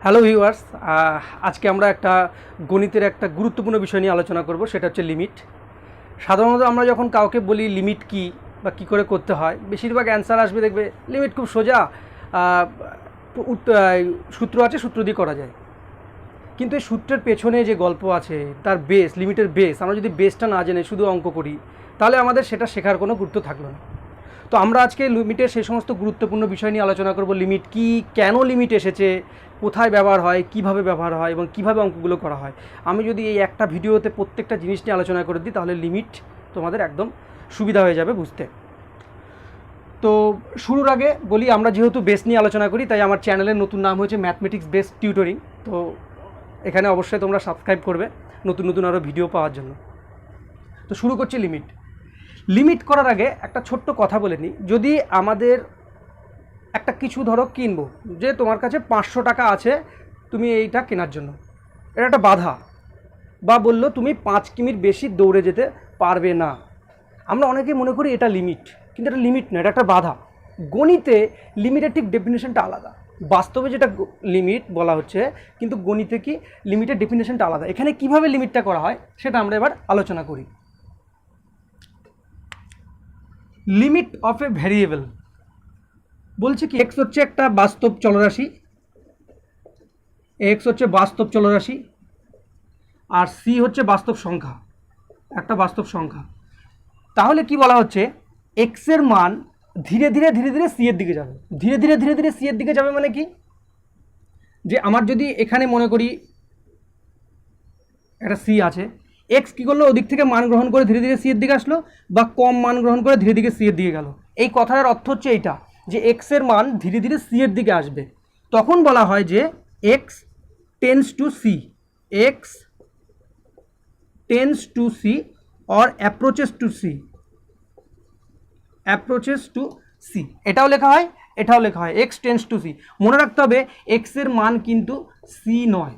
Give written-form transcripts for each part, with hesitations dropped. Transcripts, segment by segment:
Hello viewers, আজকে আমরা একটা গণিতের একটা গুরুত্বপূর্ণ বিষয় নিয়ে আলোচনা করব, সেটা হচ্ছে লিমিট। সাধারণত আমরা যখন কাউকে বলি লিমিট কি বা কী করে করতে হয়, বেশিরভাগ অ্যান্সার আসবে দেখবে লিমিট খুব সোজা, সূত্র আছে, সূত্র দিয়ে করা যায়। কিন্তু এই সূত্রের পেছনে যে গল্প আছে, তার বেস, লিমিটের বেস, আমরা যদি বেসটা না জেনে শুধু অঙ্ক করি, তাহলে আমাদের সেটা শেখার কোনো গুরুত্ব থাকলো না। তো আমরা আজকে লিমিটের সেই সমস্ত গুরুত্বপূর্ণ বিষয় নিয়ে আলোচনা করব। লিমিট কি, কেন লিমিট এসেছে, কোথায় ব্যবহার হয়, কিভাবে ব্যবহার হয় এবং কিভাবে অঙ্কগুলো করা হয়। আমি যদি এই একটা ভিডিওতে প্রত্যেকটা জিনিস নিয়ে আলোচনা করে দিই, তাহলে লিমিট তোমাদের একদম সুবিধা হয়ে যাবে বুঝতে। তো শুরুর আগে বলি, আমরা যেহেতু বেস নিয়ে আলোচনা করি, তাই আমার চ্যানেলের নতুন নাম হয়েছে ম্যাথমেটিক্স বেস টিউটরিং। তো এখানে অবশ্যই তোমরা সাবস্ক্রাইব করবে নতুন নতুন আরও ভিডিও পাওয়ার জন্য। তো শুরু করছি লিমিট। লিমিট করার আগে একটা ছোট্ট কথা বলে নিই। যদি আমাদের একটা কিছু ধরো কিনবো, যে তোমার কাছে 500 টাকা আছে তুমি এইটা কেনার জন্য, এটা একটা বাধা, বা বললো তুমি 5 কিমির বেশি দৌড়ে যেতে পারবে না। আমরা অনেকেই মনে করি এটা লিমিট, কিন্তু এটা লিমিট না, এটা একটা বাধা। গণিতে লিমিটের ঠিক ডেফিনেশনটা আলাদা। বাস্তবে যেটা লিমিট বলা হচ্ছে, কিন্তু গণিতে কি লিমিটের ডেফিনেশনটা আলাদা। এখানে কিভাবে লিমিটটা করা হয় সেটা আমরা এবার আলোচনা করি। লিমিট অফ এ ভ্যারিয়েবল বলছে কি, এক্স হচ্ছে একটা বাস্তব চলরাশি, এক্স হচ্ছে বাস্তব চলরাশি, আর সি হচ্ছে বাস্তব সংখ্যা, একটা বাস্তব সংখ্যা। তাহলে কি বলা হচ্ছে, এক্সের মান ধীরে ধীরে ধীরে ধীরে সি এর দিকে যাবে। ধীরে ধীরে ধীরে ধীরে সি এর দিকে যাবে মানে কি, যে আমার যদি এখানে মনে করি একটা সি আছে, এক্স কী করলো, ওদিক থেকে মান গ্রহণ করে ধীরে ধীরে সি এর দিকে আসলো, বা কম মান গ্রহণ করে ধীরে ধীরে সি এর দিকে গেল। এই কথাটার অর্থ হচ্ছে এইটা, যে এক্সের মান ধীরে ধীরে সি এর দিকে আসবে। তখন বলা হয় যে X tends to C, X tends to C or approaches to C, approaches to C. এটাও লেখা হয়, এটাও লেখা হয়, এক্স টেন্স টু সি। মনে রাখতে হবে এক্সের মান কিন্তু সি নয়।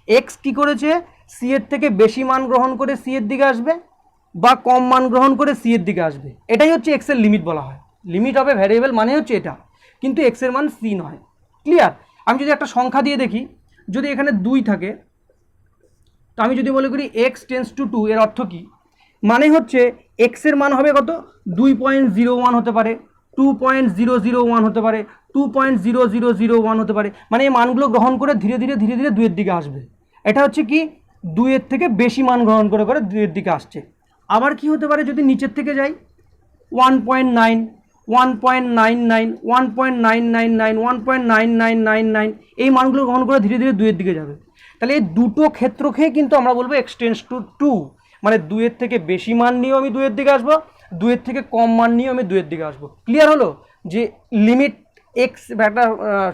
এক্স কী করেছে, সি এর থেকে বেশি মান গ্রহণ করে সি এর দিকে আসবে, বা কম মান গ্রহণ করে সি এর দিকে আসবে। এটাই হচ্ছে এক্সের লিমিট বলা হয়। লিমিট অফ এ ভ্যারিয়েবল মানে হচ্ছে এটা, কিন্তু এক্সের মান সি নয়। ক্লিয়ার? আমি যদি একটা সংখ্যা দিয়ে দেখি, যদি এখানে 2 থাকে, তো আমি যদি মনে করি এক্স টেন্স টু 2, এর অর্থ কী? মানে হচ্ছে এক্সের মান হবে কত, 2.01 হতে পারে, 2.001 হতে পারে, 2.0001 হতে পারে। মানে এই মানগুলো গ্রহণ করে ধীরে ধীরে ধীরে ধীরে 2 এর দিকে আসবে। এটা হচ্ছে কি, 2 এর থেকে বেশি মান গ্রহণ করে করে 2 এর দিকে আসছে। আবার কি হতে পারে, যদি নিচের থেকে যাই, 1.9, 1.99, 1.999, 1.9999, এই মানগুলো গ্রহণ করে ধীরে ধীরে 2 এর দিকে যাবে। তাহলে এই দুটো ক্ষেত্রকেই কিন্তু আমরা বলবো এক্স টেন্স টু 2, মানে 2 এর থেকে বেশি মান নিয়েও আমি 2 এর দিকে আসবো, 2 এর থেকে কম মান নিয়েও আমি 2 এর দিকে আসবো। ক্লিয়ার হলো যে লিমিট এক্স, একটা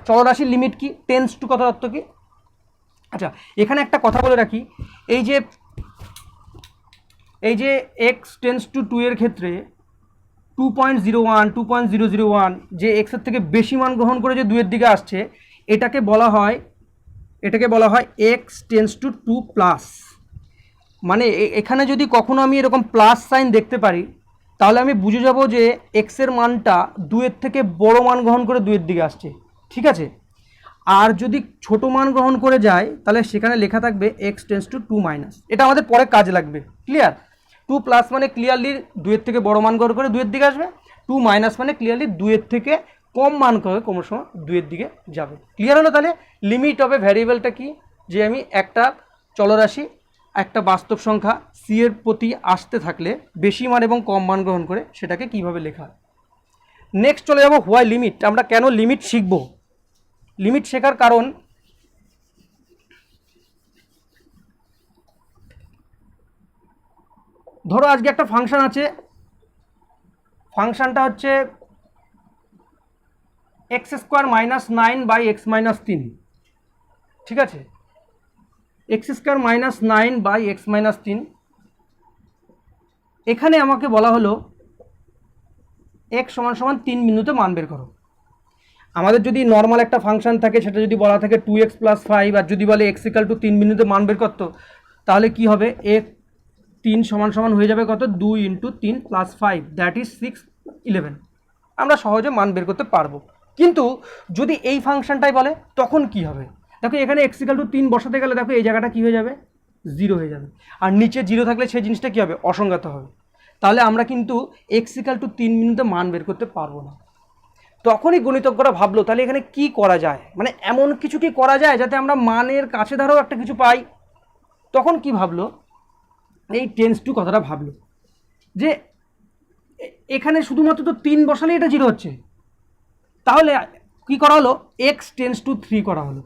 চলরাশির লিমিট কি, টেন্স টু কথার অর্থ কি? আচ্ছা, এখানে একটা কথা বলে রাখি, এই যে এক্স টেন্স টু 2 এর ক্ষেত্রে 2.01, 2.001, যে এক্সের থেকে বেশি মান গ্রহণ করে যে 2 এর দিকে আসছে, এটাকে বলা হয় এক্স টেন্স টু 2 প্লাস। মানে এখানে যদি কখনো আমি এরকম প্লাস সাইন দেখতে পারি, তাহলে আমি বুঝে যাব যে এক্সের মানটা 2 এর থেকে বড় মান গ্রহণ করে 2 এর দিকে আসছে। ঠিক আছে? আর যদি ছোট মান গ্রহণ করে যায়, তাহলে সেখানে লেখা থাকবে এক্স টেন্স টু 2 মাইনাস। এটা আমাদের পরে কাজে লাগবে। ক্লিয়ার? 2 প্লাস মানে ক্লিয়ারলি 2 এর থেকে বড় মান গ্রহণ করে 2 এর দিকে আসবে, 2 মাইনাস মানে ক্লিয়ারলি 2 এর থেকে কম মান করে কোনো সময় 2 এর দিকে যাবে। ক্লিয়ার হলো? তাহলে লিমিট অফ এ ভ্যারিয়েবলটা কি, যে আমি একটা চলরাশি, একটা বাস্তব সংখ্যা সি এর প্রতি আসতে থাকলে বেশি মান এবং কম মান গ্রহণ করে সেটাকে কিভাবে লেখা হয়। নেক্সট চলে যাব হোয়াই লিমিট। আমরা কেন লিমিট শিখব? লিমিট শেখার কারণ, ধরো আজকে একটা ফাংশন আছে, ফাংশনটা হচ্ছে এক্স স্কোয়ার মাইনাস 9/x-3। ঠিক আছে? X square minus 9/x-3। এখানে আমাকে বলা হলো x = 3 বিন্দুতে মান বের করো। আমাদের যদি নর্মাল একটা ফাংশন থাকে, সেটা যদি বলা থাকে 2x + 5, আর যদি বলে x = 3 বিন্দুতে মান বের করতো, তাহলে কি হবে, 3 = হয়ে যাবে কত, 2 × 3 + 5, দ্যাট ইজ 6, 11। আমরা সহজে মান বের করতে পারবো। কিন্তু যদি এই ফাংশনটাই বলে তখন কি হবে? দেখো এখানে x = 3 বসাতে গেলে দেখো এই জায়গাটা কি হয়ে যাবে, 0 হয়ে যাবে, আর নিচে 0 থাকলে সেই জিনিসটা কি হবে, অসংজ্ঞাত হবে। তাহলে আমরা কিন্তু x = 3 বিন্দুতে মান বের করতে পারবো না। তখনই গণিতজ্ঞরা ভাবলো তাহলে এখানে কি করা যায়, মানে এমন কিছু কি করা যায় যাতে আমরা মানের কাছে ধারেও একটা কিছু পাই। তখন কি ভাবলো, এই টেন্স টু কথাটা ভাবলো যে এখানে শুধুমাত্র তো 3 বসালেই এটা 0 হচ্ছে, তাহলে কি করা হলো, x টেন্স টু 3 করা হলো।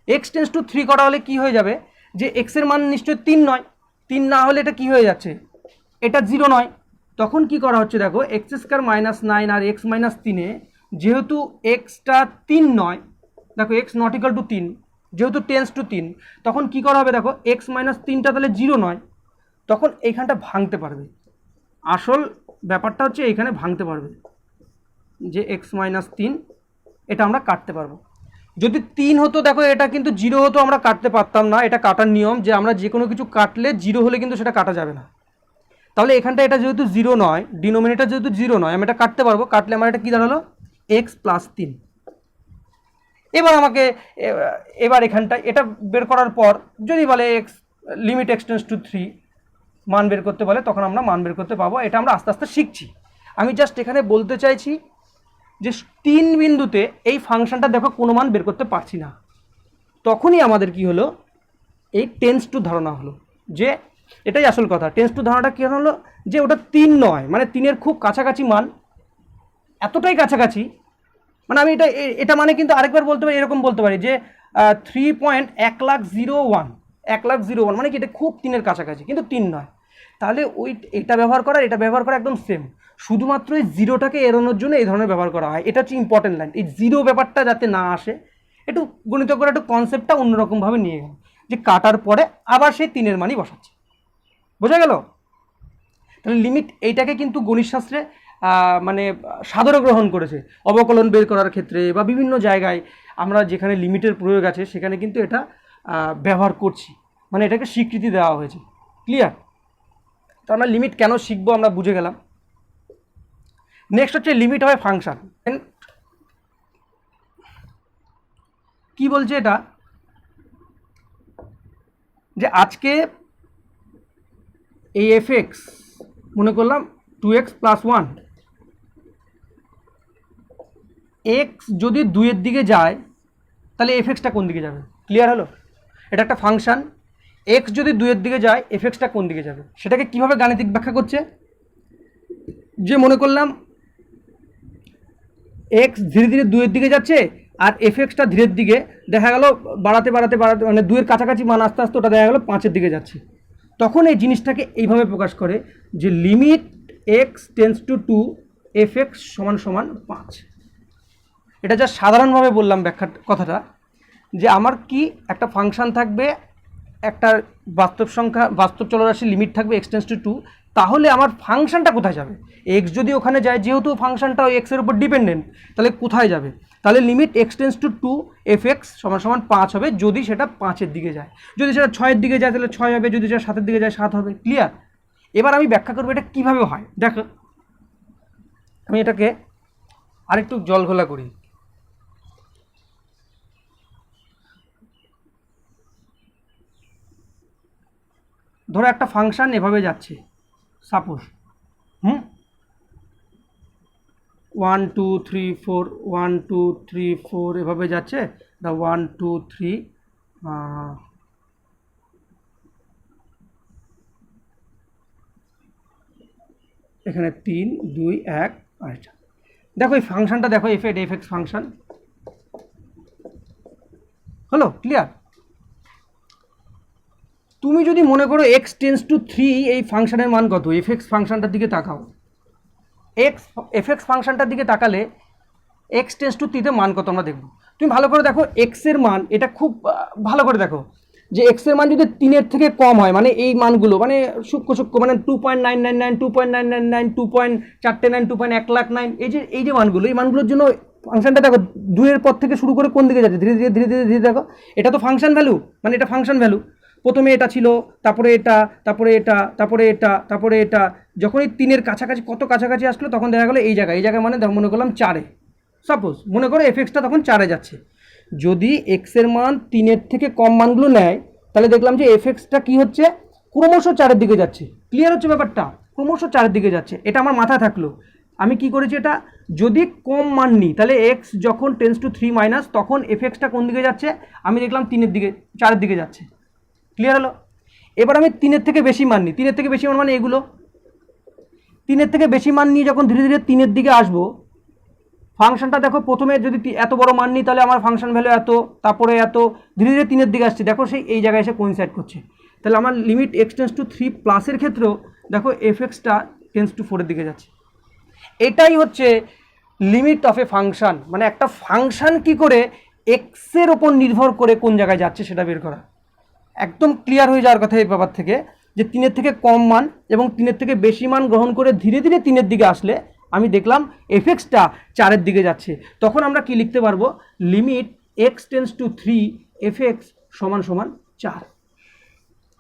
x টেন্স টু 3 করা হলে কি হয়ে যাবে, যে x এর মান নিশ্চয়ই 3 নয়, 3 না হলে এটা কি হয়ে যাচ্ছে, এটা 0 নয়। তখন কি করা হচ্ছে দেখো, x² - 9 আর x - 3 যেহেতু xটা 3 নয়, দেখো x ≠ 3 যেহেতু টেন্স টু 3, তখন কি করা হবে দেখো, x - 3টা তাহলে 0 নয়, তখন এইখানটা ভাঙতে পারবে। আসল ব্যাপারটা হচ্ছে এইখানে ভাঙতে পারবে, যে x - 3 এটা আমরা কাটতে পারবো। যদি 3 হতো দেখো এটা কিন্তু 0 হতো, আমরা কাটতে পারতাম না, এটা কাটার নিয়ম যে আমরা যে কোনো কিছু কাটলে 0 হলে কিন্তু সেটা কাটা যাবে না। তাহলে এখানটা এটা যেহেতু 0 নয়, ডিনোমিনেটর যেহেতু 0 নয়, আমি এটা কাটতে পারবো, কাটলে আমার এটা কী দাঁড়ালো, x + 3। এবার আমাকে এবার এখানটা এটা বের করার পর যদি বলে x limit x tends to 3 মান বের করতে বলে, তখন আমরা মান বের করতে পাবো। এটা আমরা আস্তে আস্তে শিখছি। আমি জাস্ট এখানে বলতে চাইছি যে 3 বিন্দুতে এই ফাংশনটা দেখো কোনো মান বের করতে পারছি না, তখনই আমাদের কি হলো, এই টেন্স টু ধারণা হলো, যে এটাই আসল কথা। টেন্স টু ধারণাটা কী হলো, যে ওটা 3 নয়, মানে 3-এর খুব কাছাকাছি মান, এতটাই কাছাকাছি, মানে আমি এটা মানে কিন্তু আরেকবার বলতে পারি, এরকম বলতে পারি যে 3.101 মানে কি, এটা খুব 3-এর কাছাকাছি কিন্তু 3 নয়। তাহলে এটা ব্যবহার করা, এটা ব্যবহার করা একদম সেম, শুধুমাত্র এই 0টাকে এড়ানোর জন্য এই ধরনের ব্যবহার করা হয়। এটা হচ্ছে ইম্পর্টেন্ট লাইন, এই 0 ব্যাপারটা যাতে না আসে, একটু গণিতজ্ঞরা একটু কনসেপ্টটা অন্যরকমভাবে নিয়ে গেল, যে কাটার পরে আবার সেই 3-এর মানই বসাচ্ছে। বোঝা গেল? তাহলে লিমিট এইটাকে কিন্তু গণিতশাস্ত্রে মানে সাদরে গ্রহণ করেছে, অবকলন বের করার ক্ষেত্রে বা বিভিন্ন জায়গায় আমরা যেখানে লিমিটের প্রয়োগ আছে সেখানে কিন্তু এটা ব্যবহার করছি, মানে এটাকে স্বীকৃতি দেওয়া হয়েছে। ক্লিয়ার? তো আমরা লিমিট কেন শিখবো আমরা বুঝে গেলাম। নেক্সট হচ্ছে লিমিট হয় ফাংশন। কি বলছে এটা, যে আজকে এই fx মনে করলাম 2x + 1, x যদি 2-এর দিকে যায় তাহলে fxটা কোন দিকে যাবে? ক্লিয়ার হলো? এটা একটা ফাংশন, x যদি 2-এর দিকে যায় fxটা কোন দিকে যাবে, সেটাকে কিভাবে গাণিতিক ব্যাখ্যা করছে, যে মনে করলাম x ধীরে ধীরে 2-এর দিকে যাচ্ছে আর fxটা ধীরের দিকে দেখা গেল বাড়াতে বাড়াতে বাড়াতে, মানে 2-এর কাছাকাছি মান আস্তে আস্তে ওটা দেখা গেল 5-এর দিকে যাচ্ছে, তখন এই জিনিসটাকে এইভাবে প্রকাশ করে যে limit x tense to 2 fx = 5। এটা যা সাধারণভাবে বললাম ব্যাখ্যার কথাটা, যে আমার কি একটা ফাংশন থাকবে, একটা বাস্তব সংখ্যা, বাস্তব চলরাশির লিমিট থাকবে x টেন্স টু 2, তাহলে আমার ফাংশনটা কোথায় যাবে, x যদি ওখানে যায়, যেহেতু ফাংশনটা ওই x-এর উপর ডিপেন্ডেন্ট, তাহলে কোথায় যাবে, তাহলে limit x tense to 2 fx = 5 হবে, যদি সেটা 5-এর দিকে যায়। যদি সেটা 6-এর দিকে যায় তাহলে 6 হবে, যদি সেটা 7-এর দিকে যায় 7 হবে। ক্লিয়ার? এবার আমি ব্যাখ্যা করবো এটা কীভাবে হয়। দেখো আমি এটাকে আরেকটু জল ঘোলা করি। ধরো একটা ফাংশন এভাবে যাচ্ছে, সাপোজ 1 2 3 4 1 2 3 4 এভাবে যাচ্ছে, 1 2 3 এখানে 3 2 1 আচ্ছা, দেখো এই ফাংশনটা দেখো, fx ফাংশন হলো। ক্লিয়ার? তুমি যদি মনে করো x টেন্স টু 3 এই ফাংশনের মান কত, fx ফাংশনটার দিকে তাকাও, fx ফাংশনটার দিকে তাকালে x টেন্স টু 3 তে মান কত আমরা দেখব। তুমি ভালো করে দেখো x এর মান, এটা খুব ভালো করে দেখো, যে x এর মান যদি 3-এর থেকে কম হয়, মানে এই মানগুলো মানে সূক্ষ্ম সূক্ষ্ম, মানে 2.999 2.999 2.499 2.109, এই যে মানগুলো, এই মানগুলোর জন্য ফাংশনটা দেখো 2-এর পর থেকে শুরু করে কোন দিকে যাচ্ছে, ধীরে ধীরে ধীরে ধীরে ধীরে দেখো, এটা তো ফাংশন ভ্যালু, মানে এটা ফাংশন ভ্যালু। প্রথমে এটা ছিল, তারপরে এটা, তারপরে এটা, তারপরে এটা, তারপরে এটা, যখনই 3-এর কাছাকাছি কত কাছাকাছি আসলো তখন দেখা গেলো এই জায়গায় মানে মনে করলাম 4-এ, সাপোজ মনে করো এফএক্সটা তখন 4-এ যাচ্ছে। যদি এক্সের মান 3-এর থেকে কম মানগুলো নেয় তাহলে দেখলাম যে এফএক্সটা কী হচ্ছে, ক্রমশ 4-এর দিকে যাচ্ছে। ক্লিয়ার হচ্ছে ব্যাপারটা? ক্রমশ 4-এর দিকে যাচ্ছে, এটা আমার মাথায় থাকলো। আমি কি করেছি, এটা যদি কম মান নিই তাহলে এক্স যখন টেন্স টু 3 মাইনাস তখন এফএক্সটা কোন দিকে যাচ্ছে, আমি দেখলাম 3-এর দিকে, 4-এর দিকে যাচ্ছে। ক্লিয়ার হলো? এবার আমি 3-এর থেকে বেশি মান নিই, 3-এর থেকে বেশি মান মানে এগুলো, 3-এর থেকে বেশি মান নিয়ে যখন ধীরে ধীরে 3-এর দিকে আসবো, ফাংশনটা দেখো প্রথমে যদি এত বড় মান নিই তাহলে আমার ফাংশন ভ্যালু এত, তারপরে এত, ধীরে ধীরে 3-এর দিকে আসছে, দেখো সেই এই জায়গায় এসে কোইনসাইড করছে। তাহলে আমার লিমিট এক্স টেন্স টু 3 প্লাসের ক্ষেত্রেও দেখো এফএক্সটা টেন্স টু 4-এর দিকে যাচ্ছে। এটাই হচ্ছে লিমিট অফ এ ফাংশন, মানে একটা ফাংশন কি করে এক্সের ওপর নির্ভর করে কোন জায়গায় যাচ্ছে সেটা বের করা। একদম ক্লিয়ার হয়ে যাওয়ার কথা এই ব্যাপার থেকে, যে 3-এর থেকে কম মান এবং 3-এর থেকে বেশি মান গ্রহণ করে ধীরে ধীরে 3-এর দিকে আসলে আমি দেখলাম এফএক্সটা 4-এর দিকে যাচ্ছে। তখন আমরা কি লিখতে পারবো, limit x tends two 3 FX সমান সমান 4।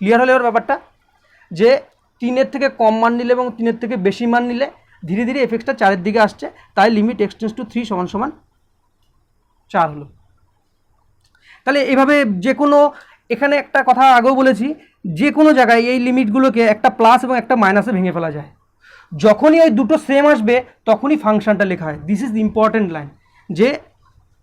ক্লিয়ার হলে ওর ব্যাপারটা, যে 3-এর থেকে কম মান নিলে এবং 3-এর থেকে বেশি মান নিলে ধীরে ধীরে এফএক্সটা 4-এর দিকে আসছে, তাই লিমিট এক্স টেন্স টু 3 সমান সমান 4 হলো। তাহলে এভাবে যে কোনো, এখানে একটা কথা আগেও বলেছি, যে কোনো জায়গায় এই লিমিটগুলোকে একটা প্লাস এবং একটা মাইনাসে ভেঙে ফেলা যায়। যখনই ওই দুটো সেম আসবে তখনই ফাংশনটা লেখা হয়। দিস ইজ ইম্পর্টেন্ট লাইন, যে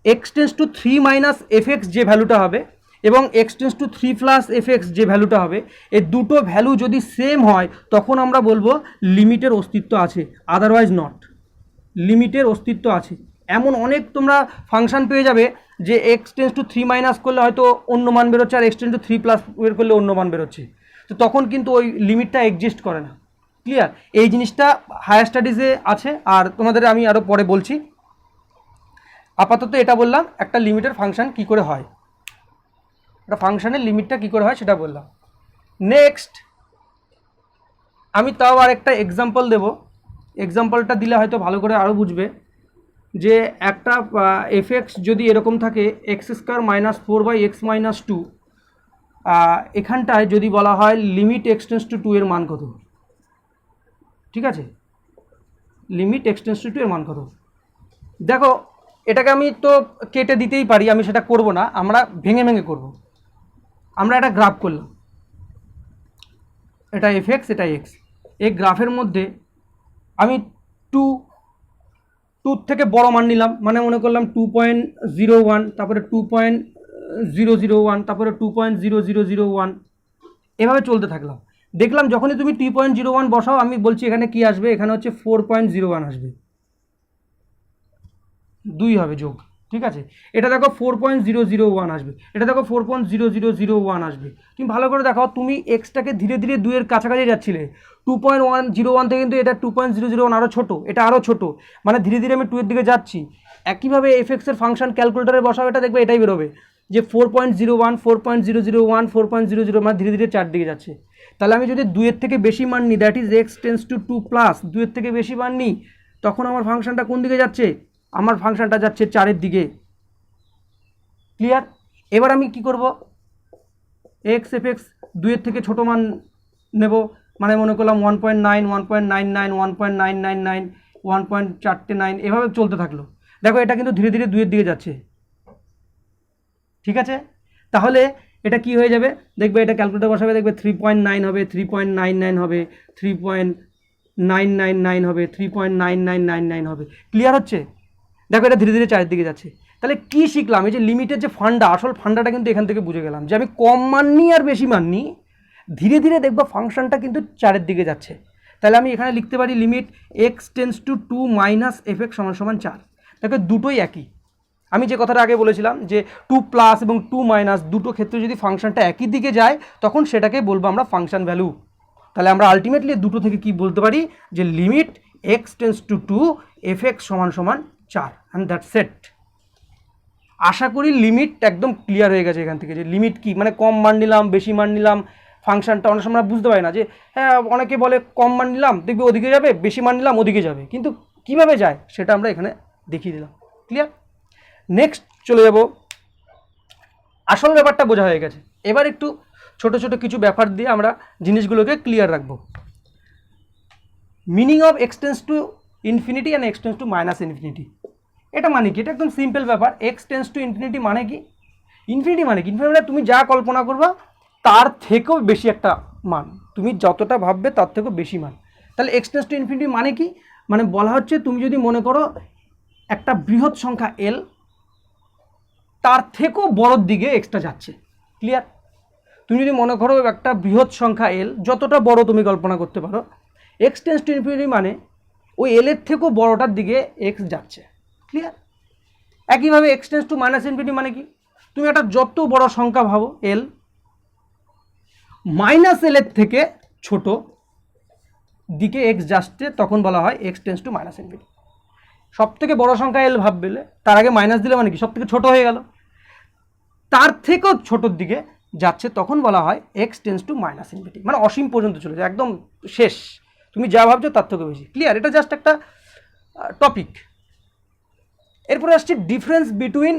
X tends two 3 minus FX যে ভ্যালুটা হবে এবং x tends two 3 plus FX যে ভ্যালুটা হবে, এই দুটো ভ্যালু যদি সেম হয় তখন আমরা বলবো লিমিটের অস্তিত্ব আছে, আদারওয়াইজ নট। লিমিটের অস্তিত্ব আছে। এমন অনেক তোমরা ফাংশন পেয়ে যাবে যে এক্স টেন্স টু 3 মাইনাস করলে হয়তো অন্য মান বেরোচ্ছে আর এক্স টেন্স টু 3 প্লাস বের করলে অন্য মান বেরোচ্ছে, তো তখন কিন্তু ওই লিমিটটা এক্সিস্ট করে না। ক্লিয়ার? এই জিনিসটা হায়ার স্টাডিজে আছে, আর তোমাদের আমি আরও পরে বলছি। আপাতত এটা বললাম একটা লিমিটের ফাংশন কি করে হয়, একটা ফাংশনের লিমিটটা কি করে হয় সেটা বললাম। নেক্সট আমি তাও আর একটা এক্সাম্পল দেব, এক্সাম্পলটা দিলে হয়তো ভালো করে আরও বুঝবে। যে একটা এফএক্স যদি এরকম থাকে x square minus 4/x minus 2, এখানটায় যদি বলা হয় লিমিট এক্স টেন্স টু 2 এর মান কত, ঠিক আছে, লিমিট এক্স টেন্স টু 2 এর মান কত। দেখো এটাকে আমি তো কেটে দিতেই পারি, আমি সেটা করব না, আমরা ভেঙে ভেঙে করব। আমরা একটা গ্রাফ করলাম, এটা এফএক্স এটা এক্স, এই গ্রাফের মধ্যে আমি 2 থেকে বড় মান নিলাম, মানে মনে করলাম 2.01, তারপরে 2.001, তারপরে 2.0001, এভাবে চলতে থাকলাম। দেখলাম যখনই তুমি 2.01 বসাও, আমি বলছি এখানে কি আসবে, এখানে হচ্ছে 4.01 আসবে, 2 হবে যোগ, ঠিক আছে। এটা দেখো 4.001 আসবে, এটা দেখো 4.0001 আসবে। তুমি ভালো করে দেখো, তুমি এক্সটাকে ধীরে ধীরে 2-এর কাছাকাছি যাচ্ছিলে, 2.101 থেকে কিন্তু এটা 2.001 আরও ছোটো, এটা আরও ছোটো, মানে ধীরে ধীরে আমি 2-এর দিকে যাচ্ছি। একইভাবে এফএক্সের ফাংশন ক্যালকুলেটারে বসাও, এটা দেখবে এটাই বেরোবে যে 4.01, 4.001, 4.00, মানে ধীরে ধীরে 4 দিকে যাচ্ছে। তাহলে আমি যদি 2-এর থেকে বেশি মান নিই, that is x tends to 2 plus 2-এর থেকে বেশি মান নিই, তখন আমার ফাংশনটা কোন দিকে যাচ্ছে, আমার ফাংশনটা যাচ্ছে 4-এর দিকে। ক্লিয়ার? এবার আমি কি করব, এক্স এফএক্স 2-এর থেকে ছোটো মান নেব, মানে মনে করলাম 1.9, 1.99, 1.999, 1.49, এভাবে চলতে থাকলো। দেখো এটা কিন্তু ধীরে ধীরে 2-এর দিকে যাচ্ছে, ঠিক আছে। তাহলে এটা কি হয়ে যাবে, দেখবে এটা ক্যালকুলেটর বসাবে, দেখবে 3.9 হবে, 3.99 হবে, 3.999 হবে, 3.9999 হবে। ক্লিয়ার হচ্ছে? দেখো এটা ধীরে ধীরে 4-এর দিকে যাচ্ছে। তাহলে কি শিখলাম, এই যে লিমিটের যে ফান্ডা, আসল ফান্ডাটা কিন্তু এখান থেকে বুঝে গেলাম, যে আমি কম মান নিই আর বেশি মান নিই, ধীরে ধীরে দেখবো ফাংশনটা কিন্তু 4-এর দিকে যাচ্ছে। তাহলে আমি এখানে লিখতে পারি limit x tends to 2 minus FX সমান সমান 4। দেখো দুটোই একই, আমি যে কথাটা আগে বলেছিলাম যে 2 প্লাস এবং 2 মাইনাস দুটো ক্ষেত্রে যদি ফাংশনটা একই দিকে যায় তখন সেটাকে বলবো আমরা ফাংশন ভ্যালু। তাহলে আমরা আলটিমেটলি দুটো থেকে কি বলতে পারি, যে limit x tends to 2 FX সমান সমান 4, অ্যান্ড দ্যাটস ইট। আশা করি লিমিট একদম ক্লিয়ার হয়ে গেছে এখান থেকে, যে লিমিট কি, মানে কম মান নিলাম বেশি মান নিলাম, ফাংশনটা অনেক সময় বুঝতে পারি না, যে হ্যাঁ অনেকে বলে কম মান নিলাম দেখবে ওদিকে যাবে, বেশি মান নিলাম ওদিকে যাবে, কিন্তু কিভাবে যায় সেটা আমরা এখানে দেখিয়ে দিলাম। ক্লিয়ার? নেক্সট চলে যাব, আসল ব্যাপারটা বোঝা হয়ে গেছে, এবার একটু ছোট ছোট কিছু ব্যাপার দিয়ে আমরা জিনিসগুলোকে ক্লিয়ার রাখবো। Meaning of X tends to infinity and X tends to minus infinity, এটা মানে কি? এটা একদম সিম্পল ব্যাপার। এক্সটেন্স টু ইনফিনিটি মানে কি? ইনফিনিটি মানে কি? ইনফিনিটি মানে তুমি যা কল্পনা করবা তার থেকেও বেশি একটা মান, তুমি যতটা ভাববে তার থেকেও বেশি মান। তাহলে এক্সটেন্স টু ইনফিনিটি মানে কি? মানে বলা হচ্ছে তুমি যদি মনে করো একটা বৃহৎ সংখ্যা এল, তার থেকেও বড়োর দিকে এক্সটা যাচ্ছে। ক্লিয়ার? তুমি যদি মনে করো একটা বৃহৎ সংখ্যা এল, যতটা বড় তুমি কল্পনা করতে পারো, এক্সটেন্স টু ইনফিনিটি মানে ওই এলের থেকেও বড়টার দিকে এক্স যাচ্ছে। ক্লিয়ার? একইভাবে এক্সটেন্স টু মাইনাস ইনফিনিটি মানে কি? তুমি একটা যত বড় সংখ্যা ভাবো এল, মাইনাস এলের থেকে ছোট দিকে এক্স যাচ্ছে, তখন বলা হয় এক্সটেন্স টু মাইনাস ইনফিনিটি। সব থেকে বড় সংখ্যা এল ভাববে, তার আগে মাইনাস দিলে মানে কি? সব থেকে ছোট হয়ে গেল, তার থেকেও ছোটোর দিকে যাচ্ছে, তখন বলা হয় x tends two minus infinity. মানে অসীম পর্যন্ত চলে যায়, একদম শেষ, তুমি যা ভাবছো তার থেকে বেশি। ক্লিয়ার? এটা জাস্ট একটা টপিক। এরপরে আসছে difference between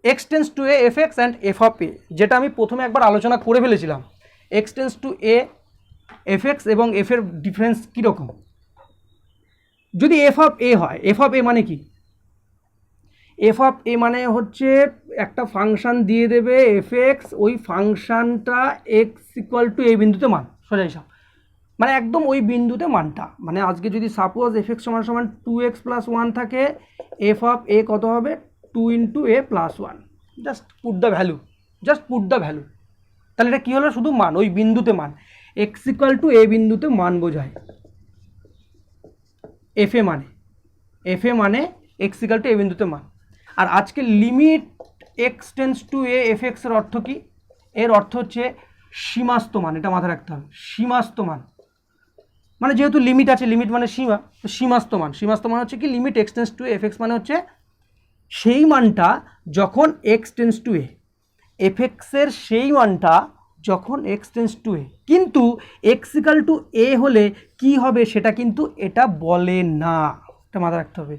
x tends to A F x and f of a, যেটা আমি প্রথমে একবার আলোচনা করে ফেলেছিলাম। X tends to A F x এবং এফ এর ডিফারেন্স কীরকম। যদি এফ অফ এ হয়, এফ অফ এ মানে কি? এফ অফ এ মানে হচ্ছে একটা ফাংশান দিয়ে দেবে এফ এক্স, ওই ফাংশানটা এক্স ইকুয়াল টু এই বিন্দুতে মান, সোজা হিসাব, মানে একদম ওই বিন্দুতে মানটা। মানে আজকে যদি সাপোজ এফ এক্স সমান সমান 2x + 1 থাকে, এফ অফ এ কত হবে? 2 × a + 1। Just put the value, just put the value. তাহলে এটা কী হলো? শুধু মান, ওই বিন্দুতে মান, এক্স ইকুয়াল টু এ বিন্দুতে মান বোঝায় এফ এ মানে। এফ এ মানে এক্স ইকুয়াল টু এ বিন্দুতে মান। আর আজকে limit x tends to A F এক্সের অর্থ কী? এর অর্থ হচ্ছে সীমাস্ত মান। এটা মাথায় রাখতে হবে, সীমাস্ত মান। মানে যেহেতু লিমিট আছে, লিমিট মানে সীমা, তো সীমাস্ত মান। সীমাস্ত মান হচ্ছে কি? Limit x tends to F x মানে হচ্ছে সেই মানটা যখন x tends to A, F এক্সের সেই মানটা যখন এক্স টেন্স টু এ। কিন্তু এক্স ইকাল টু এ হলে কি হবে সেটা কিন্তু এটা বলে না, এটা মাথায় রাখতে হবে।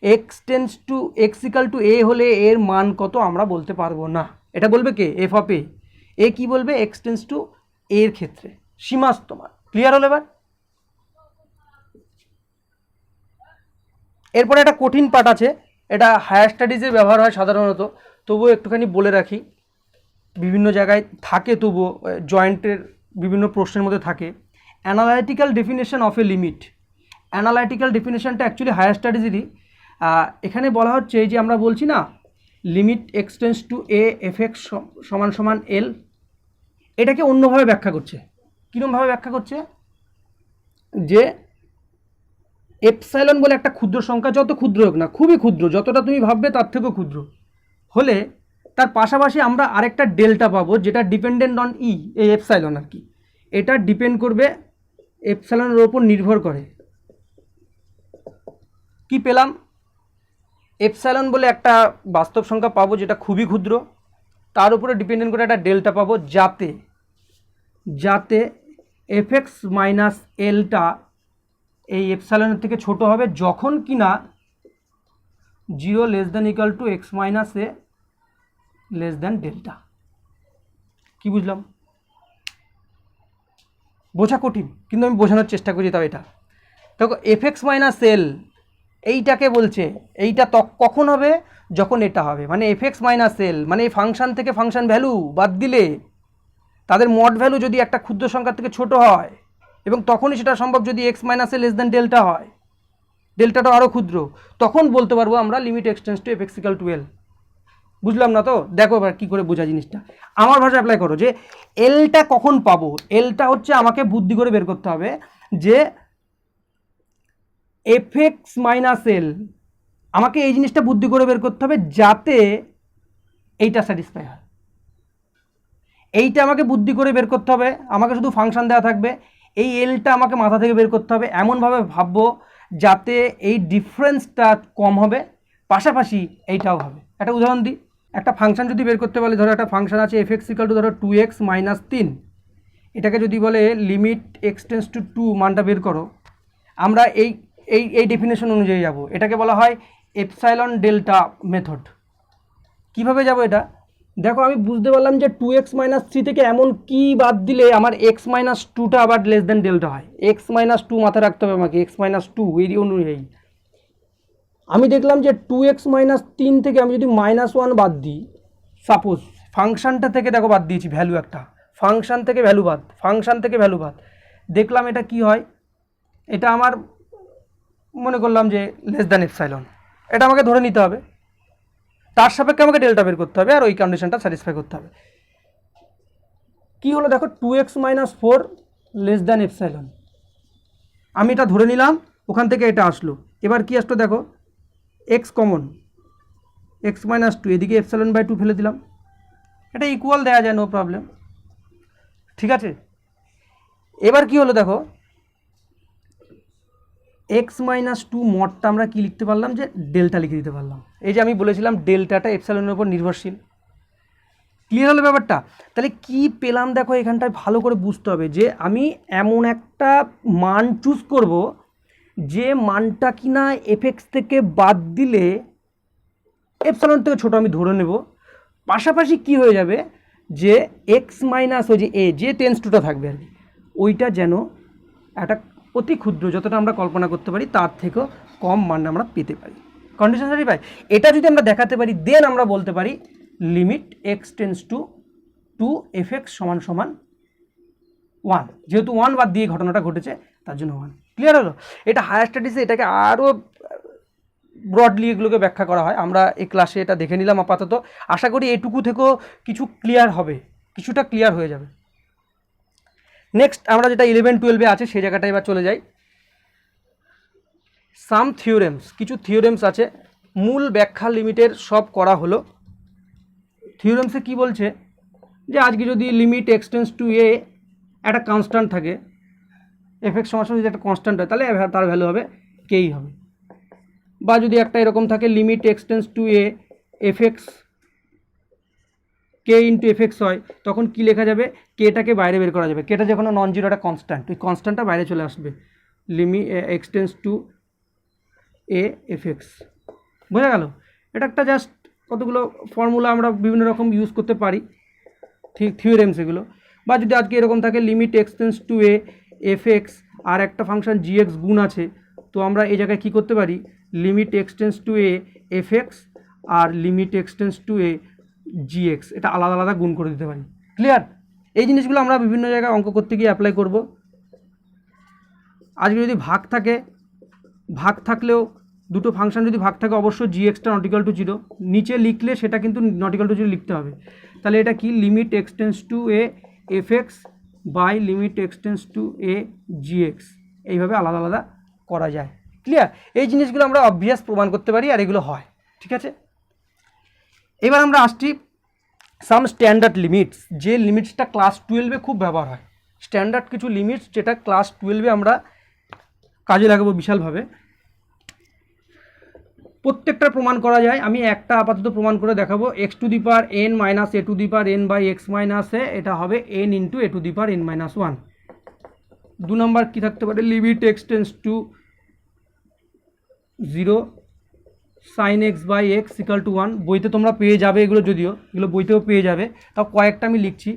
X tends to x equal to a হলে এর মান কত আমরা বলতে পারবো না, এটা বলবে কে? এফ অফ এ। এ কী বলবে? এক্স টেন্স টু এর ক্ষেত্রে সীমাস্ত মান। ক্লিয়ার হলো এবার? এরপরে একটা কঠিন পার্ট আছে, এটা হায়ার স্টাডিজে ব্যবহার হয় সাধারণত, তবুও একটুখানি বলে রাখি। বিভিন্ন জায়গায় থাকে, তবুও জয়েন্টের বিভিন্ন প্রশ্নের মধ্যে থাকে। Analytical definition of a limit. Analytical ডেফিনেশনটা অ্যাকচুয়ালি হায়ার স্টাডিজেরই। এখানে বলা হচ্ছে যে আমরা বলছি না limit x tends to A F x সমান সমান এল, এটাকে অন্যভাবে ব্যাখ্যা করছে। কীরকমভাবে ব্যাখ্যা করছে? যে এপসাইলন বলে একটা ক্ষুদ্র সংখ্যা, যত ক্ষুদ্র হোক না, খুবই ক্ষুদ্র, যতটা তুমি ভাববে তার থেকেও ক্ষুদ্র হলে তার পাশাপাশি আমরা আরেকটা ডেল্টা পাবো, যেটা ডিপেন্ডেন্ট অন ই, এই এপসাইলন আর কি। এটা ডিপেন্ড করবে, এপসাইলনের ওপর নির্ভর করে। কি পেলাম? এপসাইলন বলে একটা বাস্তব সংখ্যা পাবো যেটা খুবই ক্ষুদ্র, তার উপরে ডিপেন্ডেন্ট করে একটা ডেল্টা পাবো, যাতে যাতে এফ এক্স মাইনাস এলটা এই এপসাইলনের থেকে ছোট হবে, যখন কি না 0 ≤ x - a ডেল্টা। কি বুঝলাম? বোঝা কঠিন, কিন্তু আমি বোঝানোর চেষ্টা করি। তাও এটা দেখো, এফ এক্স মাইনাস এল এইটাকে বলছে, এইটা কখন হবে? যখন এটা হবে, মানে এফ এক্স মাইনাস এল মানে এই ফাংশান থেকে ফাংশান ভ্যালু বাদ দিলে তাদের মড ভ্যালু যদি একটা ক্ষুদ্র সংখ্যার থেকে ছোট হয়, এবং তখনই সেটা সম্ভব যদি x minus a less than delta হয়, ডেল্টাটা আরও ক্ষুদ্র, তখন বলতে পারবো আমরা limit x tends to F x equal to L. বুঝলাম না তো? দেখো এবার কী করে বোঝা জিনিসটা, আমার ভাষায় অ্যাপ্লাই করো। যে এলটা কখন পাবো? এলটা হচ্ছে আমাকে বুদ্ধি করে বের করতে হবে যে এফ এক্স মাইনাস এল, আমাকে এই জিনিসটা বুদ্ধি করে বের করতে হবে যাতে এইটা স্যাটিসফাই হয়। এইটা আমাকে বুদ্ধি করে বের করতে হবে, আমাকে শুধু ফাংশন দেওয়া থাকবে, এই এলটা আমাকে মাথা থেকে বের করতে হবে, এমনভাবে ভাববো যাতে এই ডিফারেন্সটা কম হবে, পাশাপাশি এইটাও হবে। একটা উদাহরণ দিই, একটা ফাংশন যদি বের করতে বলে, ধরো একটা ফাংশন আছে এফ এক্স ইকুয়াল টু ধরো 2x - 3, এটাকে যদি বলে লিমিট এক্স টেন্স টু 2 মানটা বের করো, আমরা এই এই এই ডেফিনেশন অনুযায়ী যাব। এটাকে বলা হয় এপসাইলন ডেল্টা মেথড। কিভাবে যাব? এটা দেখো আমি বুঝতে পারলাম যে 2x মাইনাস থ্রি থেকে এমন কি বাদ দিলে আমার এক্স মাইনাস টুটা আবার লেস দেন ডেল্টা হয়। এক্স মাইনাস টু মাথায় রাখতে হবে আমাকে, এক্স মাইনাস টু এই অনুযায়ী আমি দেখলাম যে 2x মাইনাস তিন থেকে আমি যদি মাইনাস ওয়ান বাদ দিই, সাপোজ ফাংশানটা থেকে দেখো বাদ দিয়েছি ভ্যালু একটা, ফাংশান থেকে ভ্যালু বাদ, ফাংশান থেকে ভ্যালু বাদ, দেখলাম এটা কি হয়, এটা আমার মনে করলাম যে লেস দ্যান এপসাইলন, এটা আমাকে ধরে নিতে হবে, তার সাপেক্ষে আমাকে ডেল্টা বের করতে হবে আর ওই কন্ডিশনটা স্যাটিসফাই করতে হবে। কি হলো দেখো 2x minus four less than epsilon, আমি এটা ধরে নিলাম, ওখান থেকে এটা আসলো, এবার কি আসলো দেখো x কমন, এক্স মাইনাস টু, এদিকে এপসাইলন বাই টু ফেলে দিলাম, এটা ইকুয়াল দেওয়া যায় নো প্রবলেম, ঠিক আছে। এবার কি হলো দেখো এক্স মাইনাস টু মডটা আমরা কি লিখতে পারলাম যে ডেল্টা লিখে দিতে পারলাম, এই যে আমি বলেছিলাম ডেল্টাটা এপসাইলনের উপর নির্ভরশীল। ক্লিয়ার হলো ব্যাপারটা? তাহলে কি পেলাম দেখো এখানটায় ভালো করে বুঝতে হবে যে আমি এমন একটা মান চুজ করব যে মানটা কিনা এফএক্স থেকে বাদ দিলে এপসাইলন থেকে ছোট আমি ধরে নেব, পাশাপাশি কি হয়ে যাবে যে এক্স মাইনাস ওই যে এ যে টেন্স টুটা থাকবে আর কি, ওইটা যেন একটা অতি ক্ষুদ্র যতটা আমরা কল্পনা করতে পারি তার থেকেও কম মান আমরা পেতে পারি, কন্ডিশন স্যাটিসফাই। এটা যদি আমরা দেখাতে পারি দেন আমরা বলতে পারি limit x tends to two F x সমান সমান ওয়ান, যেহেতু ওয়ান বাদ দিয়ে ঘটনাটা ঘটেছে তার জন্য ওয়ান। ক্লিয়ার হলো? এটা হায়ার স্টাডিজে এটাকে আরও ব্রডলি এগুলোকে ব্যাখ্যা করা হয়, আমরা এই ক্লাসে এটা দেখে নিলাম আপাতত, আশা করি এটুকু থেকেও কিছু ক্লিয়ার হবে, কিছুটা ক্লিয়ার হয়ে যাবে। নেক্সট আমরা যেটা 11-12 আছে সেই জায়গাটায় এবার চলে যাই। সাম থিওরেমস, কিছু থিওরেমস আছে, মূল ব্যাখ্যা লিমিটের সব করা হলো। থিওরেমসে কি বলছে যে আজকে যদি লিমিট এক্সটেন্স টু এ একটা কনস্ট্যান্ট থাকে, এফ এক্স সমান যদি একটা কনস্ট্যান্ট হয় তাহলে তার ভ্যালু হবে কেই হবে, বা যদি একটা এরকম থাকে limit এক্সটেন্স to A F X কে ইন্টু এফ এক্স হয়, তখন কি লেখা যাবে, কেটাকে বাইরে বের করা যাবে, কেটা যখন নন জিরো একটা কনস্ট্যান্ট, ওই কনস্ট্যান্টটা বাইরে চলে আসবে, limit এক্সটেন্স to A F x. বোঝা গেল? এটা একটা জাস্ট কতগুলো ফর্মুলা আমরা বিভিন্ন রকম ইউজ করতে পারি, ঠিক থিওরেমস এগুলো। বা যদি আজকে এরকম থাকে limit এক্সটেন্স to A F x আর একটা ফাংশন জি এক্স গুণ আছে, তো আমরা এই জায়গায় কী করতে পারি, limit এক্সটেন্স to A F x আর limit এক্সটেন্স to a g x, এটা আলাদা আলাদা গুণ করে দিতে পারি। ক্লিয়ার? এই জিনিসগুলো আমরা বিভিন্ন জায়গায় অঙ্ক করতে গিয়ে অ্যাপ্লাই করব। আজকে যদি ভাগ থাকে, ভাগ থাকলেও দুটো ফাংশন যদি ভাগ থাকে অবশ্যই জি এক্সটা নট ইকুয়াল টু জিরো, নিচে লিখলে সেটা কিন্তু নট ইকুয়াল টু জিরো লিখতে হবে। তাহলে এটা কি limit এক্সটেন্স to A F x by limit এক্সটেন্স to a g x, এইভাবে আলাদা আলাদা করা যায়। ক্লিয়ার? এই জিনিসগুলো আমরা অবভিয়াস প্রমাণ করতে পারি আর এগুলো হয়। ঠিক আছে, এবার আমরা আসছি সাম স্ট্যান্ডার্ড লিমিটস, যে লিমিটসটা ক্লাস 12-এ খুব ব্যবহার হয়, স্ট্যান্ডার্ড কিছু লিমিটস যেটা ক্লাস 12-এ আমরা কাজে লাগাবো বিশালভাবে। প্রত্যেকটা প্রমাণ করা যায়, আমি একটা আপাতত প্রমাণ করে দেখাবো। X to the power n minus a to the power n by x minus a, এটা হবে n into a to the power n minus one. 2 নম্বর কী থাকতে পারে, limit x tends to 0 sine x by x equal to 1। বইতে তোমরা পেয়ে যাবে এগুলো, যদিও এগুলো বইতেও পেয়ে যাবে, তাও কয়েকটা আমি লিখছি।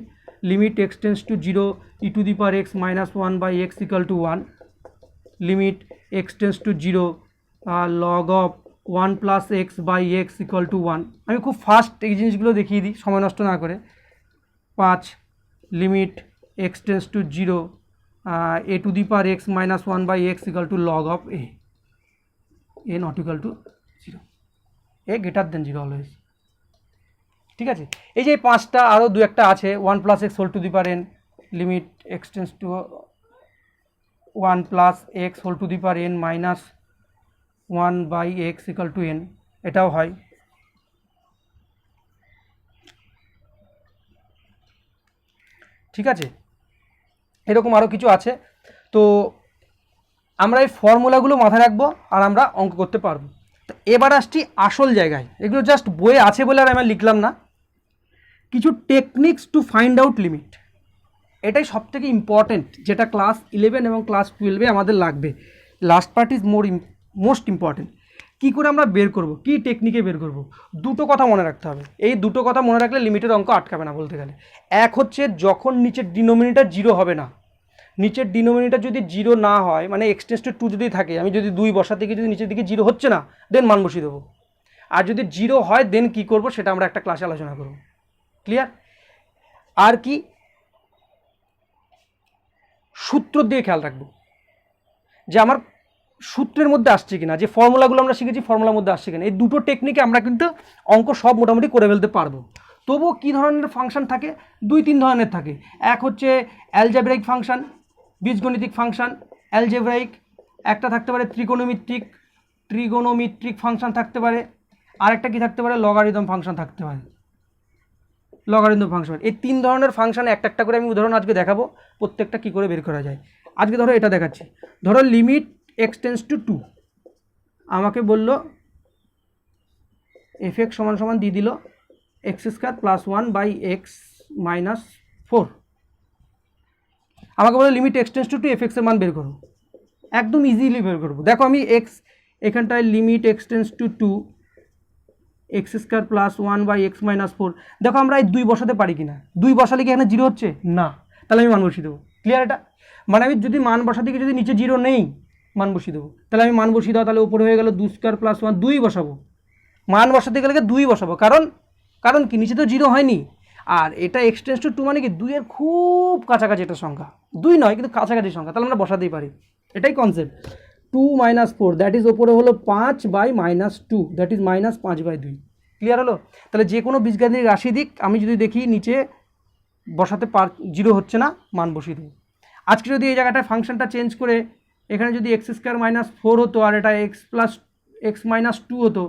Limit x tends to 0 e to the power x minus 1 by x equal to 1। Limit x tends to 0 log of 1 plus x by x equal to 1। আমি খুব ফাস্ট এই জিনিসগুলো দেখিয়ে দিই সময় নষ্ট না করে। 5 limit x tends to 0 a to the power x minus 1 by x equal to log of a not equal to 0, a greater than 0 always. ঠিক আছে, এই যে 5টা আরও 2-1টা আছে। 1 plus x whole to the power n, limit x tends to 1 plus x whole to the power n minus 1 by x equal to n, এটাও হয়। ঠিক আছে, এরকম আরও কিছু আছে। তো আমরা এই ফর্মুলাগুলো মাথায় রাখবো আর আমরা অঙ্ক করতে পারবো। তো এবার আসছি আসল জায়গায়, এগুলো জাস্ট বইয়ে আছে বলে আর আমি লিখলাম না। কিছু techniques to find out limit, এটাই সবথেকে ইম্পর্টেন্ট, যেটা ক্লাস 11 এবং ক্লাস 12-এ আমাদের লাগবে। Last part is most important. কি করে আমরা বের করব, কি টেকনিকে বের করব? দুটো কথা মনে রাখতে হবে। এই দুটো কথা মনে রাখলে লিমিটের অঙ্ক আটকাবে না বলতে গেলে। এক হচ্ছে যখন নিচের ডিনোমিনেটর জিরো হবে না, নিচের ডিনোমিনেটর যদি জিরো না হয়, মানে এক্স টেন্ডস টু টু যদি থাকে, আমি যদি 2 বসাতে গিয়ে যদি নিচের দিকে জিরো হচ্ছে না, দেন মান বসিয়ে দেবো। আর যদি জিরো হয় দেন কি করব সেটা আমরা একটা ক্লাসে আলোচনা করব। ক্লিয়ার? আর কি সূত্র দিয়ে খেয়াল রাখবো যে আমার সূত্রের মধ্যে আসছে কিনা, যে ফর্মুলাগুলো আমরা শিখেছি ফর্মুলার মধ্যে আসছে কিনা। এই দুটো টেকনিকে আমরা কিন্তু অঙ্ক সব মোটামুটি করে ফেলতে পারবো। তবুও কী ধরনের ফাংশন থাকে? 2-3 ধরনের থাকে। এক হচ্ছে অ্যালজেব্রাইক ফাংশন, বীজগণিতিক ফাংশন, অ্যালজেব্রাইক। একটা থাকতে পারে ত্রিগোনোমেট্রিক ফাংশন থাকতে পারে। আরেকটা কি থাকতে পারে? লগারিদম ফাংশন থাকতে পারে, লগারিদম ফাংশন। এই 3 ধরনের ফাংশন একটা একটা করে আমি উদাহরণ আজকে দেখাবো, প্রত্যেকটা কি করে বের করা যায়। আজকে ধরো এটা দেখাচ্ছি। ধরো লিমিট এক্স টেন্স টু 2, আমাকে বললো এফ এক্স সমান সমান দিয়ে দিল এক্স স্কোয়ার প্লাস 1/x-4। আমাকে বললো limit x tends to 2 F এক্সের মান বের করো। একদম ইজিলি বের করবো। দেখো আমি এক্স এখানটায় limit x tends to 2 x square plus 1/x-4। দেখো আমরা এই 2 বসাতে পারি কি না? 2 বসালে কি এখানে জিরো হচ্ছে না? তাহলে আমি মান বসিয়ে দেবো। ক্লিয়ার? এটা মানে আমি যদি মান বসাতে গিয়ে যদি নিচে জিরো নেই, মান বসিয়ে দেবো। তাহলে আমি মান বসিয়ে দেওয়া, তাহলে উপরে হয়ে গেল 2 স্কোয়ার প্লাস 1, 2 বসাবো। মান বসাতে গেলে 2 বসাবো, কারণ কি নিচে তো জিরো হয়নি। আর এটা এক্স টেন্স টু 2 মানে কি 2 এর খুব কাছাকাছি একটা সংখ্যা, 2 নয় কিন্তু কাছাকাছি সংখ্যা, তাহলে আমরা বসাতেই পারি। এটাই কনসেপ্ট। 2 - 4 দ্যাট ইজ ওপরে হলো 5/-2 দ্যাট ইজ -5/2। ক্লিয়ার হলো? তাহলে যে কোনো বীজগাণিতিক রাশি দিক আমি যদি দেখি নিচে বসাতে জিরো হচ্ছে না, মান বসিয়ে দেবো। আজকে যদি এই জায়গাটায় ফাংশনটা চেঞ্জ করে এখানে যদি x² - 4 হতো আর এটা x-2 হতো,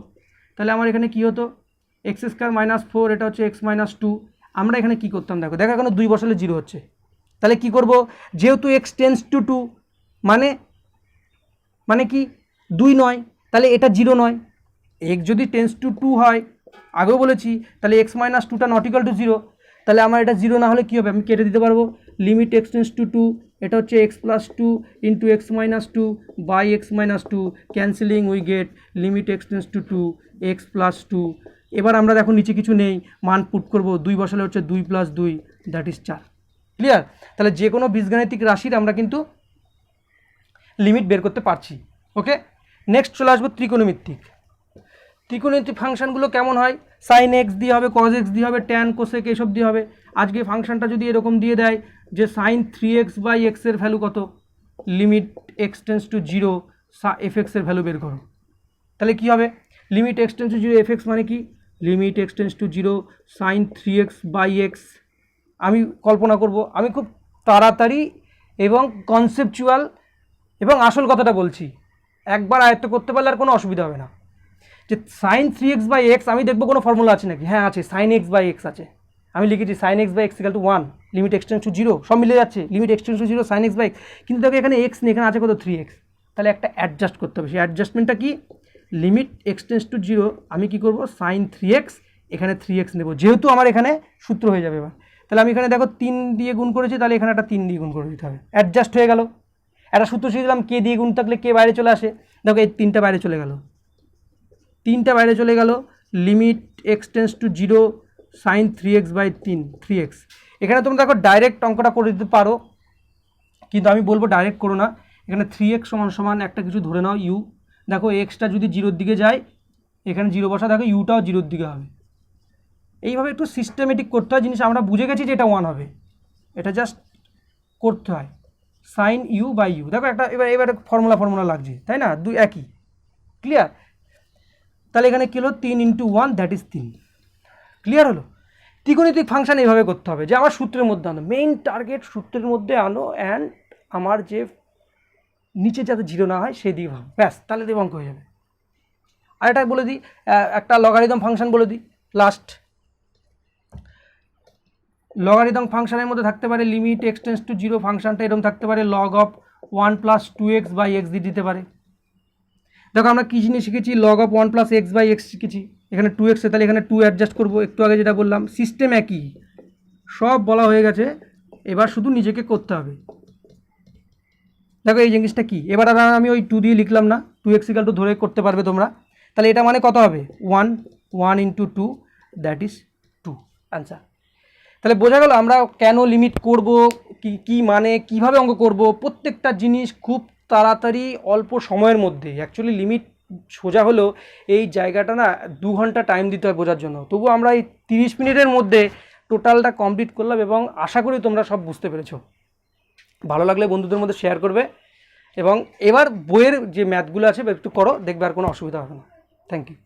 তাহলে আমার এখানে কি হতো? x² - 4, এটা হচ্ছে x-2। আমরা এখানে কি করতাম? দেখো এখানে 2 বসালে জিরো হচ্ছে। তাহলে কি করব? যেহেতু x টেন্স টু 2 মানে কি 2 নয়, তাহলে এটা জিরো নয়। x যদি টেন্স টু 2 হয়, আগেও বলেছি, তাহলে x-2টা নট ইকুয়াল টু 0। তাহলে আমার এটা জিরো না হলে কী হবে? আমি কেটে দিতে পারবো। লিমিট এক্স টেন্স টু 2, এটা হচ্ছে x+2 into x-2/x-2, cancelling we get limit x tends to 2 x+2। এবার আমরা দেখো নিচে কিছু নেই, মান পুট করব। 2 বসালে হচ্ছে 2 + 2 দ্যাট ইজ 4। ক্লিয়ার? তাহলে যে কোনো বীজগাণিতিক রাশির আমরা কিন্তু লিমিট বের করতে পারছি। ওকে, নেক্সট চলে আসবো ত্রিকোণমিতিক। ত্রিকোণমিতিক ফাংশনগুলো কেমন হয়? সাইন এক্স দিয়ে হবে, কজ এক্স দিয়ে হবে, ট্যান কোসেক এসব দিয়ে হবে। আজকে ফাংশনটা যদি এরকম দিয়ে দেয় যে সাইন 3x/x এর ভ্যালু কত? Limit x tends to 0 f এক্সের ভ্যালু বের করো। তাহলে কি হবে? Limit x tends to 0 f x মানে কি? Limit x tends to 0 sine 3x/x। আমি কল্পনা করব, আমি খুব তাড়াতাড়ি এবং কনসেপচুয়াল এবং আসল কথাটা বলছি, একবার আয়ত্ত করতে পারলে আর কোনো অসুবিধা হবে না। যে সাইন 3x/x আমি দেখবো কোনো ফর্মুলা আছে নাকি? হ্যাঁ আছে, সাইন x/x আছে। আমি লিখেছি sine x/x = 1, limit x tends to 0, সব মিলে যাচ্ছে, limit x tends to 0 sine x/x। কিন্তু দেখো এখানে x নেই, এখানে আছে কত? 3x। তাহলে একটা অ্যাডজাস্ট করতে হবে। সেই অ্যাডজাস্টমেন্টটা কি? লিমিট এক্স টেন্স টু 0 আমি কি করব? সাইন 3x, এখানে 3x নেব, যেহেতু আমার এখানে সূত্র হয়ে যাবে। এবার তাহলে আমি এখানে দেখো 3 দিয়ে গুণ করেছি, তাহলে এখানে একটা 3 দিয়ে গুণ করে দিতে হবে, অ্যাডজাস্ট হয়ে গেল। একটা সূত্র শিখে দিলাম, কে দিয়ে গুণ থাকলে কে বাইরে চলে আসে। দেখো এই 3টা বাইরে চলে গেল, 3টা বাইরে চলে গেল। Limit x tends to 0 sine 3x/3, 3x। এখানে তোমরা দেখো ডাইরেক্ট অঙ্কটা করে দিতে পারো, কিন্তু আমি বলবো ডাইরেক্ট করো না। এখানে 3x = একটা কিছু ধরে নাও ইউ। দেখো এক্সটা যদি 0-র দিকে যায়, এখানে 0 বসা, দেখো ইউটাও 0-র দিকে হবে। এইভাবে একটু সিস্টেমেটিক করতে হয় জিনিস। আমরা বুঝে গেছি যে এটা 1 হবে, এটা জাস্ট করতে হয়। সাইন u/u, দেখো একটা এবার ফর্মুলা লাগছে, তাই না? দুই একই। ক্লিয়ার? তাহলে এখানে কী হলো? 3 × 1 দ্যাট ইজ 3। ক্লিয়ার হলো? ত্রিকোণমিতিক ফাংশন এইভাবে করতে হবে যে আমার সূত্রের মধ্যে আনো, মেইন টার্গেট সূত্রের মধ্যে আনো, অ্যান্ড আমার যে নিচে যাতে জিরো না হয় সেই দিকে ভাব, ব্যাস, তাহলে দিয়ে অঙ্ক হয়ে যাবে। আর এটা বলে দিই, একটা লগারিদম ফাংশন বলে দিই লাস্ট। লগারিদম ফাংশনের মধ্যে থাকতে পারে লিমিট এক্স টেন্স টু 0, ফাংশনটা এরকম থাকতে পারে log of 1 + 2x/x দিয়ে দিতে পারে। দেখো আমরা কী জিনিস শিখেছি? log of 1 + x/x শিখেছি। এখানে 2x, তাহলে এখানে 2 অ্যাডজাস্ট করবো। একটু আগে যেটা বললাম, সিস্টেম একই, সব বলা হয়ে গেছে, এবার শুধু নিজেকে করতে হবে। দেখো এই জিনিসটা কি, এবার আর আমি ওই 2 দিয়ে লিখলাম না, 2x = ধরে করতে পারবে তোমরা। তাহলে এটা মানে কত হবে 1 ইন্টু 2 দ্যাট ইজ 2 আনসার। তাহলে বোঝা গেল আমরা কেন লিমিট করব, কি মানে কিভাবে অঙ্ক করব, প্রত্যেকটা জিনিস খুব তাড়াতাড়ি অল্প সময়ের মধ্যে। অ্যাকচুয়ালি লিমিট সোজা হলেও এই জায়গাটা না 2 ঘন্টা টাইম দিতে হয় বোঝার জন্য, তবু আমরা এই 30 মিনিটের মধ্যে টোটালটা কমপ্লিট করলাম এবং আশা করি তোমরা সব বুঝতে পেরেছো। ভালো লাগলে বন্ধুদের মধ্যে শেয়ার করবে এবং এবার বইয়ের যে ম্যাথগুলো আছে একটু করো, দেখবে আর কোনো অসুবিধা হবে না। Thank you.